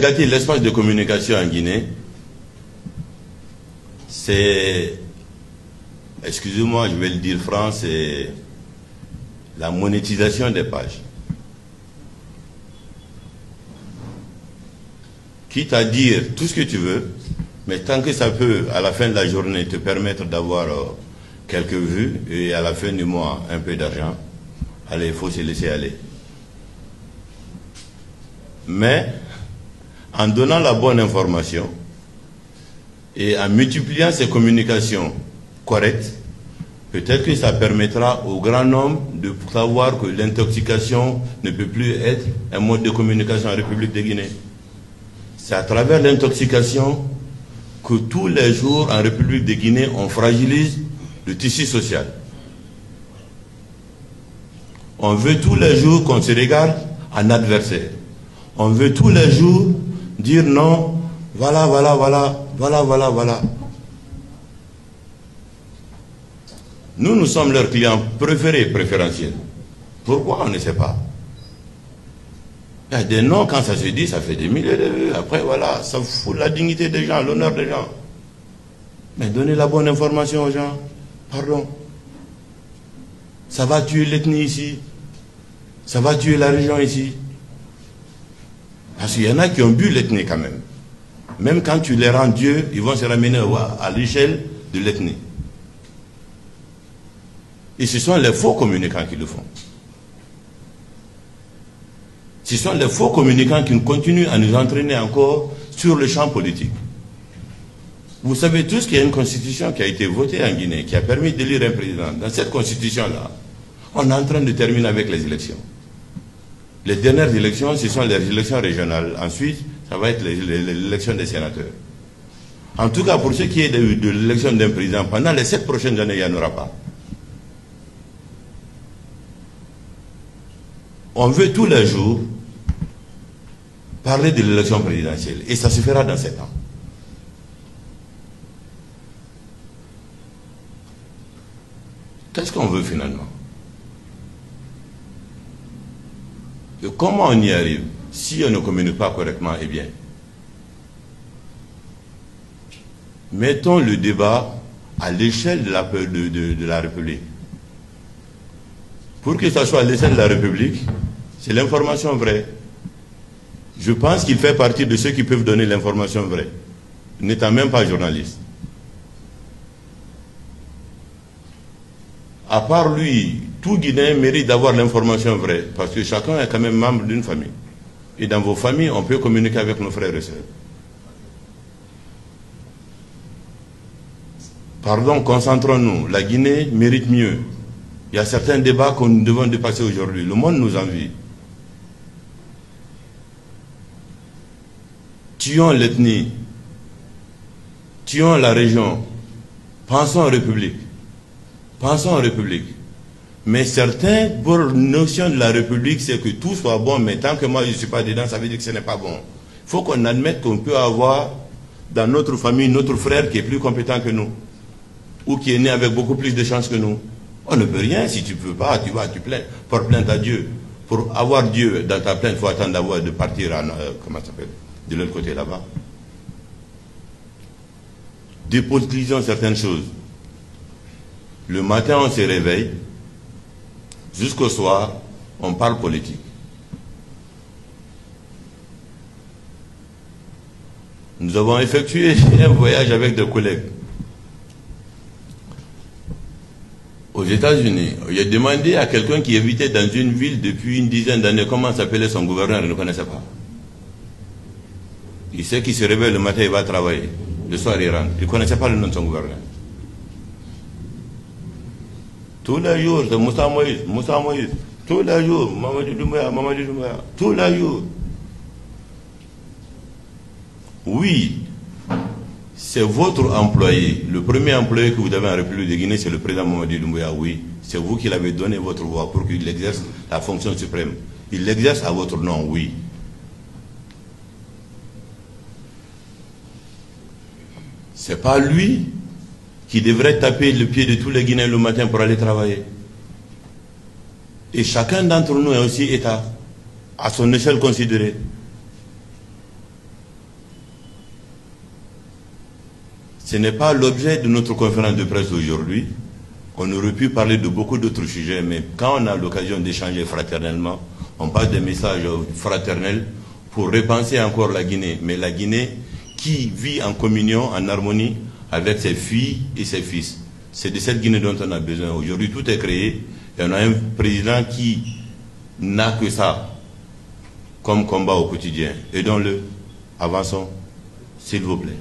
Gâter l'espace de communication en Guinée, c'est, excusez-moi, je vais le dire franc, c'est la monétisation des pages. Quitte à dire tout ce que tu veux, mais tant que ça peut, à la fin de la journée, te permettre d'avoir quelques vues et à la fin du mois, un peu d'argent, allez, il faut se laisser aller. Mais, en donnant la bonne information et en multipliant ces communications correctes, peut-être que ça permettra au grand nombre de savoir que l'intoxication ne peut plus être un mode de communication en République de Guinée. C'est à travers l'intoxication que tous les jours en République de Guinée, on fragilise le tissu social. On veut tous les jours qu'on se regarde en adversaire. On veut tous les jours dire non, voilà. Nous sommes leurs clients préférés, préférentiels. Pourquoi on ne sait pas? Il y a des noms, quand ça se dit, ça fait des milliers de vues. Après, voilà, ça fout la dignité des gens, l'honneur des gens. Mais donnez la bonne information aux gens. Pardon. Ça va tuer l'ethnie ici. Ça va tuer la région ici. Parce qu'il y en a qui ont bu l'ethnie quand même. Même quand tu les rends Dieu, ils vont se ramener à l'échelle de l'ethnie. Et ce sont les faux communicants qui le font. Ce sont les faux communicants qui continuent à nous entraîner encore sur le champ politique. Vous savez tous qu'il y a une constitution qui a été votée en Guinée, qui a permis d'élire un président. Dans cette constitution-là, on est en train de terminer avec les élections. Les dernières élections, ce sont les élections régionales. Ensuite, ça va être l'élection des sénateurs. En tout cas, pour ce qui est de l'élection d'un président, pendant les 7 prochaines années, il n'y en aura pas. On veut tous les jours parler de l'élection présidentielle. Et ça se fera dans 7 ans. Qu'est-ce qu'on veut finalement? Et comment on y arrive si on ne communique pas correctement? Eh bien, mettons le débat à l'échelle de la République. Pour que ça soit à l'échelle de la République, c'est l'information vraie. Je pense qu'il fait partie de ceux qui peuvent donner l'information vraie, n'étant même pas journaliste. À part lui, tout Guinéen mérite d'avoir l'information vraie, parce que chacun est quand même membre d'une famille. Et dans vos familles, on peut communiquer avec nos frères et sœurs. Pardon, concentrons-nous. La Guinée mérite mieux. Il y a certains débats que nous devons dépasser aujourd'hui. Le monde nous envie. Tuons l'ethnie. Tuons la région. Pensons en République. Pensons en République. Mais certains, pour la notion de la République, c'est que tout soit bon, mais tant que moi je ne suis pas dedans, ça veut dire que ce n'est pas bon. Il faut qu'on admette qu'on peut avoir dans notre famille notre frère qui est plus compétent que nous, ou qui est né avec beaucoup plus de chances que nous. On ne peut rien. Si tu ne peux pas, tu vas, tu plains, porte plainte à Dieu. Pour avoir Dieu dans ta plainte, il faut attendre de partir comment ça s'appelle, de l'autre côté là-bas. Dépolitisons certaines choses. Le matin, on se réveille. Jusqu'au soir, on parle politique. Nous avons effectué un voyage avec des collègues aux États-Unis. J'ai demandé à quelqu'un qui habitait dans une ville depuis une dizaine d'années comment s'appelait son gouverneur, il ne connaissait pas. Il sait qu'il se réveille le matin, il va travailler. Le soir, il rentre. Il ne connaissait pas le nom de son gouverneur. Tous les jours, c'est Moussa Moïse. Tous les jours, Mamadou Doumbouya. Tous les jours. Oui, c'est votre employé. Le premier employé que vous avez en République de Guinée, c'est le président Mamadou Doumbouya. Oui, c'est vous qui l'avez donné votre voix pour qu'il exerce la fonction suprême. Il l'exerce à votre nom, oui. C'est pas lui qui devrait taper le pied de tous les Guinéens le matin pour aller travailler. Et chacun d'entre nous est aussi État, à son échelle considérée. Ce n'est pas l'objet de notre conférence de presse aujourd'hui. On aurait pu parler de beaucoup d'autres sujets, mais quand on a l'occasion d'échanger fraternellement, on passe des messages fraternels pour repenser encore la Guinée. Mais la Guinée qui vit en communion, en harmonie avec ses filles et ses fils. C'est de cette Guinée dont on a besoin. Aujourd'hui, tout est créé et on a un président qui n'a que ça comme combat au quotidien. Aidons-le, avançons, s'il vous plaît.